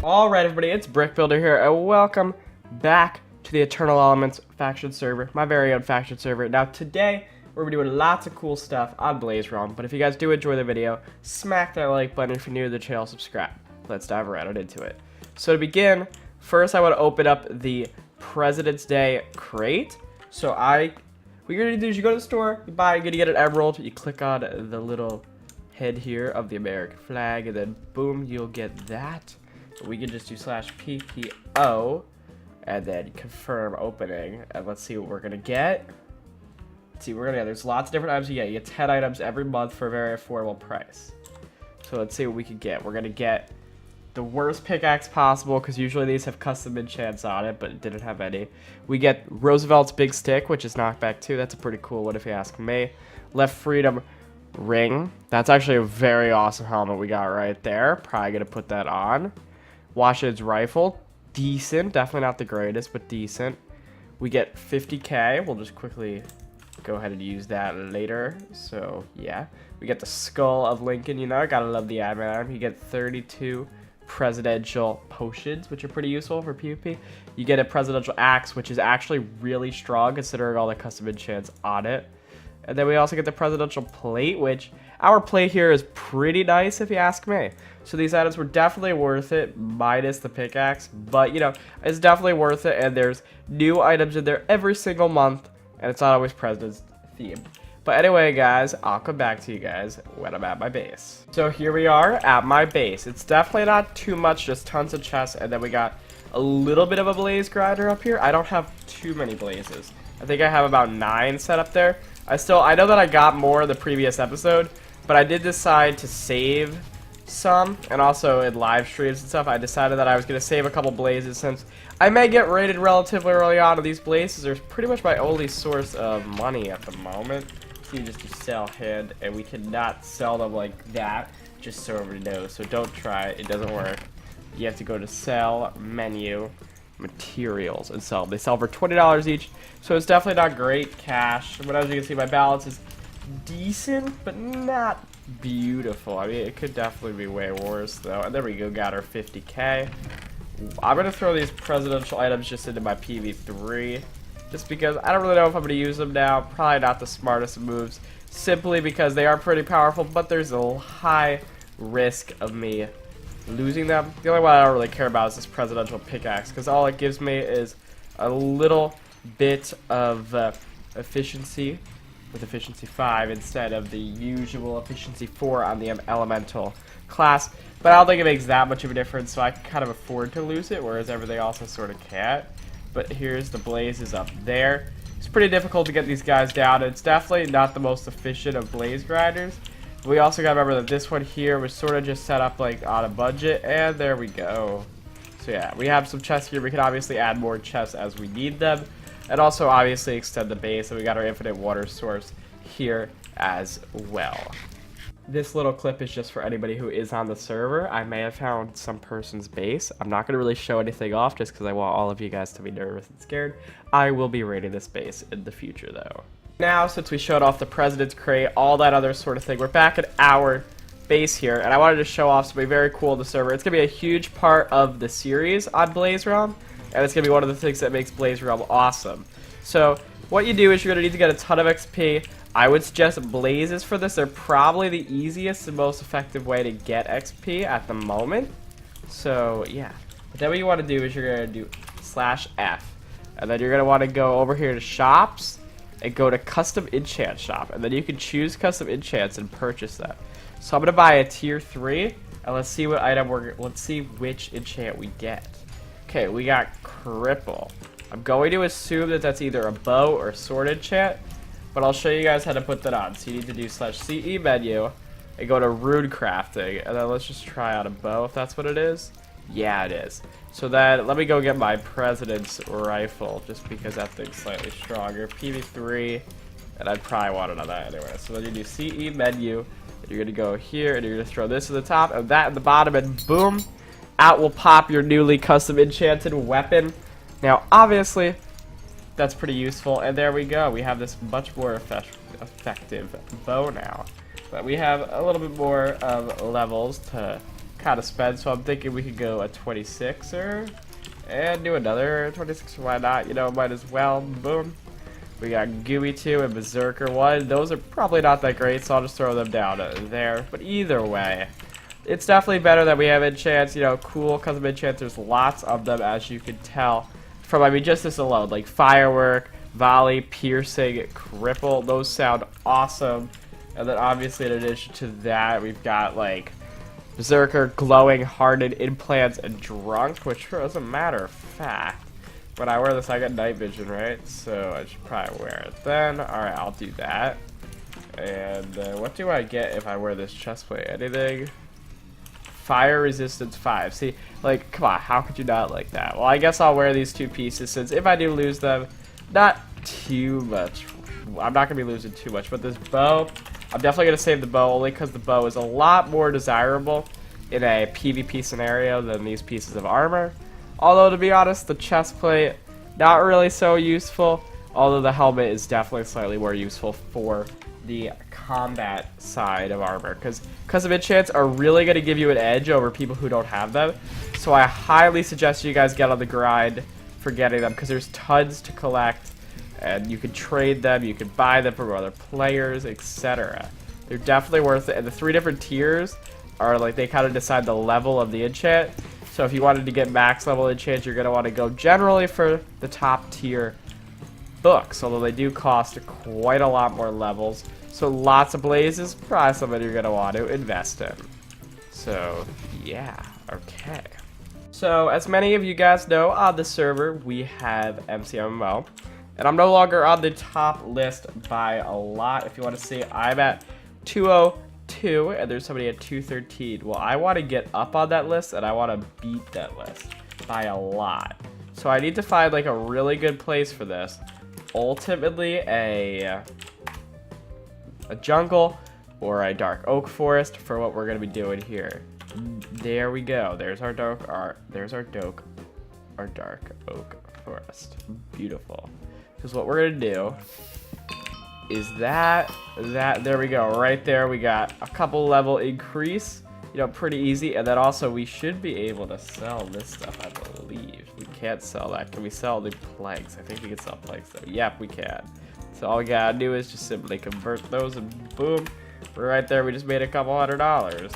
Alright everybody, it's BrickBuilder here, and welcome back to the Eternal Elements faction server, my very own faction server. Now today, we're going to be doing lots of cool stuff on Blaze Realm, but if you guys do enjoy the video, smack that like button. If you're new to the channel, subscribe. Let's dive right into it. So to begin, first I want to open up the President's Day crate. So what you're going to do is you go to the store, you're going to get an emerald, you click on the little head here of the American flag, and then boom, you'll get that. We can just do /PPO and then confirm opening, and let's see what we're gonna get. Let's see, there's lots of different items you get. You get 10 items every month for a very affordable price. So let's see what we can get. We're gonna get the worst pickaxe possible, because usually these have custom enchants on it, but it didn't have any. We get Roosevelt's big stick, which is knockback 2. That's a pretty cool one if you ask me. Left Freedom ring. That's actually a very awesome helmet we got right there. Probably gonna put that on. Washington's rifle, decent, definitely not the greatest, but decent. We get 50k. We'll just quickly go ahead and use that later. So yeah, we get the skull of Lincoln. You know, gotta love the admin. You get 32 presidential potions, which are pretty useful for PvP. You get a presidential axe, which is actually really strong considering all the custom enchants on it. And then we also get the presidential plate, which our plate here is pretty nice if you ask me. So these items were definitely worth it, minus the pickaxe. But, you know, it's definitely worth it, and there's new items in there every single month, and it's not always President's themed. But anyway, guys, I'll come back to you guys when I'm at my base. So here we are at my base. It's definitely not too much, just tons of chests, and then we got a little bit of a blaze grinder up here. I don't have too many blazes. I think I have about 9 set up there. I know that I got more in the previous episode, but I did decide to save some, and also in live streams and stuff, I decided that I was going to save a couple blazes since I may get raided relatively early on, and these blazes are pretty much my only source of money at the moment. So you just do sell hand, and we cannot sell them like that, just so everybody knows. So don't try it doesn't work. You have to go to sell menu, materials, and sell them. They sell for $20 each, so it's definitely not great cash. But as you can see, my balance is decent, but not beautiful. I mean, it could definitely be way worse, though. And there we go, got our 50k. I'm going to throw these presidential items just into my PV3, just because I don't really know if I'm going to use them now. Probably not the smartest of moves, simply because they are pretty powerful, but there's a high risk of me losing them. The only one I don't really care about is this presidential pickaxe, because all it gives me is a little bit of efficiency with efficiency 5 instead of the usual efficiency 4 on the elemental class. But I don't think it makes that much of a difference, so I can kind of afford to lose it, whereas everything else I sort of can't. But here's the blazes up there. It's pretty difficult to get these guys down. It's definitely not the most efficient of blaze grinders. We also gotta remember that this one here was sort of just set up like on a budget, and there we go. So yeah, we have some chests here. We can obviously add more chests as we need them, and also obviously extend the base, and we got our infinite water source here as well. This little clip is just for anybody who is on the server. I may have found some person's base. I'm not gonna really show anything off just because I want all of you guys to be nervous and scared. I will be raiding this base in the future though. Now, since we showed off the President's crate, all that other sort of thing, we're back at our base here, and I wanted to show off something very cool in the server. It's going to be a huge part of the series on Blaze Realm, and it's going to be one of the things that makes Blaze Realm awesome. So, what you do is you're going to need to get a ton of XP. I would suggest blazes for this. They're probably the easiest and most effective way to get XP at the moment. So, yeah. But then what you want to do is you're going to do /F, and then you're going to want to go over here to shops, and go to custom enchant shop, and then you can choose custom enchants and purchase them. So I'm gonna buy a tier 3, and let's see what item let's see which enchant we get. Okay, we got cripple. I'm going to assume that that's either a bow or sword enchant, but I'll show you guys how to put that on. So you need to do /CE menu and go to rune crafting, and then let's just try out a bow if that's what it is. Yeah, it is. So then, let me go get my President's rifle, just because that thing's slightly stronger. PV3, and I'd probably want it on that anyway. So then you do CE menu, and you're going to go here, and you're going to throw this at the top, and that at the bottom, and boom, out will pop your newly custom enchanted weapon. Now, obviously, that's pretty useful, and there we go. We have this much more effective bow now. But we have a little bit more of levels to kind of spend, so I'm thinking we could go a 26er and do another 26er. Why not? You know, might as well. Boom. We got Gooey 2 and Berserker 1. Those are probably not that great, so I'll just throw them down there. But either way, it's definitely better that we have enchants, you know, cool custom enchants. There's lots of them, as you can tell from, I mean, just this alone. Like Firework, Volley, Piercing, Cripple. Those sound awesome. And then obviously in addition to that, we've got like Berserker, Glowing, Hardened, Implants, and Drunk, which as a matter of fact, when I wear this, I get night vision, right? So I should probably wear it then. Alright, I'll do that. And what do I get if I wear this chestplate? Anything? Fire resistance 5. See, like, come on, how could you not like that? Well, I guess I'll wear these 2 pieces, since if I do lose them, not too much. I'm not going to be losing too much, but this bow, I'm definitely going to save the bow, only because the bow is a lot more desirable in a PvP scenario than these pieces of armor. Although, to be honest, the chest plate, not really so useful. Although the helmet is definitely slightly more useful for the combat side of armor. Because custom enchants are really going to give you an edge over people who don't have them. So I highly suggest you guys get on the grind for getting them. Because there's tons to collect. And you can trade them, you can buy them from other players, etc. They're definitely worth it. And the 3 different tiers are like, they kind of decide the level of the enchant. So if you wanted to get max level enchant, you're going to want to go generally for the top tier books, although they do cost quite a lot more levels. So lots of blazes, probably something you're going to want to invest in. So yeah, okay. So as many of you guys know, on the server we have MCMMO, and I'm no longer on the top list by a lot. If you want to see, I'm at 202, and there's somebody at 213. Well, I want to get up on that list, and I want to beat that list by a lot. So I need to find like a really good place for this. Ultimately, a jungle or a dark oak forest for what we're gonna be doing here. There we go. There's our dark oak forest. Beautiful. Because what we're gonna do is that there we go. Right there we got a couple level increase, you know, pretty easy. And then also we should be able to sell this stuff, I believe. We can't sell that. Can we sell the planks? I think we can sell planks though. Yep, we can. So all we gotta do is just simply convert those, and boom, right there we just made a couple $100.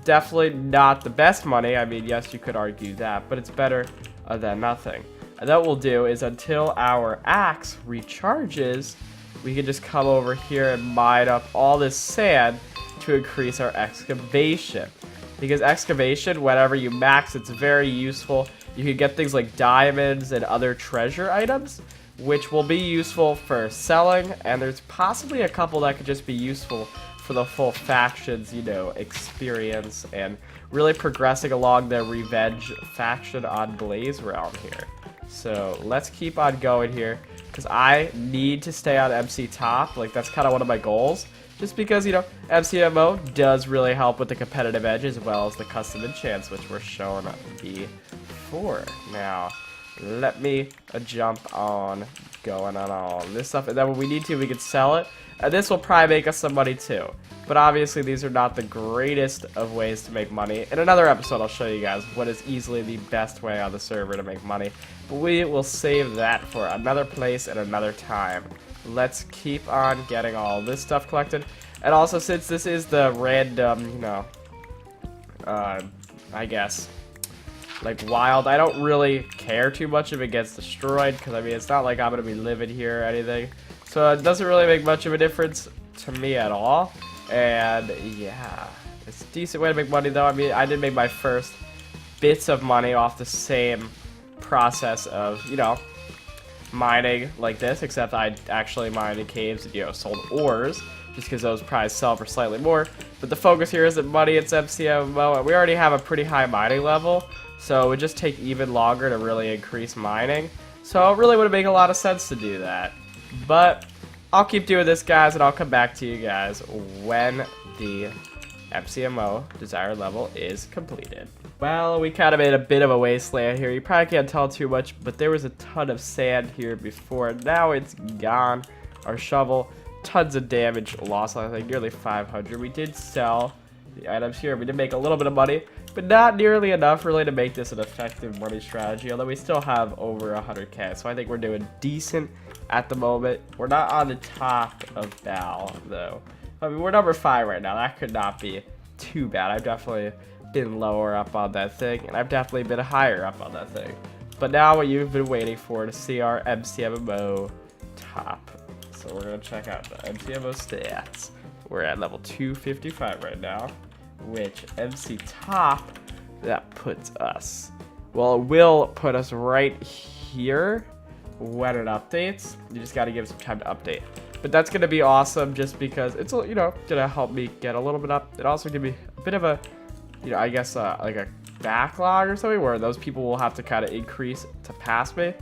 Definitely not the best money. I mean, yes, you could argue that, but it's better than nothing. And what we'll do is, until our axe recharges, we can just come over here and mine up all this sand to increase our excavation. Because excavation, whenever you max, it's very useful. You can get things like diamonds and other treasure items, which will be useful for selling. And there's possibly a couple that could just be useful for the full factions, you know, experience and really progressing along the revenge faction on Blaze Realm here. So let's keep on going here, because I need to stay on MC top. Like, that's kind of one of my goals, just because, you know, MCMO does really help with the competitive edge as well as the custom enchants, which were shown before. Now let me jump on going on all this stuff, and then when we need to, we can sell it, and this will probably make us some money too. But obviously these are not the greatest of ways to make money. In another episode I'll show you guys what is easily the best way on the server to make money, but we will save that for another place and another time. Let's keep on getting all this stuff collected. And also, since this is the random, you know, I guess, like wild, I don't really care too much if it gets destroyed, because I mean, it's not like I'm gonna be living here or anything, so it doesn't really make much of a difference to me at all. And yeah, it's a decent way to make money though. I mean, I did make my first bits of money off the same process of, you know, mining like this, except I actually mined in caves and, you know, sold ores, just because those probably sell for slightly more. But the focus here isn't money, it's MCMO, and we already have a pretty high mining level, so it would just take even longer to really increase mining. So it really would make a lot of sense to do that. But I'll keep doing this, guys, and I'll come back to you guys when the MCMO desired level is completed. Well, we kind of made a bit of a wasteland here. You probably can't tell too much, but there was a ton of sand here before. Now it's gone. Our shovel, tons of damage lost, I think nearly 500. We did sell the items here. We did make a little bit of money, but not nearly enough really to make this an effective money strategy, although we still have over 100k, so I think we're doing decent at the moment. We're not on the top of Bal, though. I mean, we're number 5 right now. That could not be too bad. I've definitely been lower up on that thing, and I've definitely been higher up on that thing. But now what you've been waiting for to see our MCMMO top. So we're going to check out the MCMMO stats. We're at level 255 right now, which MC top, that puts us. Well, it will put us right here when it updates. You just got to give it some time to update. But that's going to be awesome just because it's, you know, going to help me get a little bit up. It also give me a bit of a, you know, I guess like a backlog or something where those people will have to kind of increase to pass me.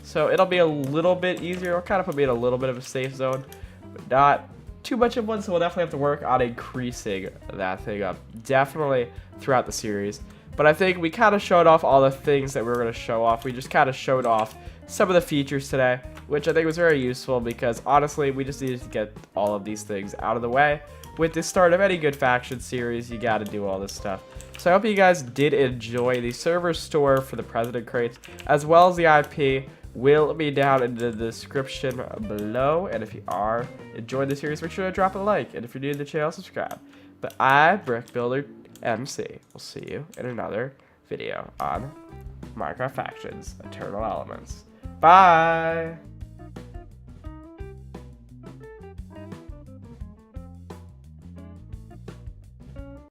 So it'll be a little bit easier. It'll kind of put me in a little bit of a safe zone, but not too much of one. So we'll definitely have to work on increasing that thing up definitely throughout the series. But I think we kind of showed off all the things that we were going to show off. We just kind of showed off some of the features today, which I think was very useful because honestly, we just needed to get all of these things out of the way. With the start of any good faction series, you got to do all this stuff. So I hope you guys did enjoy. The server store for the President crates, as well as the IP, will be down in the description below. And if you are enjoying the series, make sure to drop a like. And if you're new to the channel, subscribe. But I'm BrickBuilderMC. We'll see you in another video on Minecraft Factions, Eternal Elements. Bye!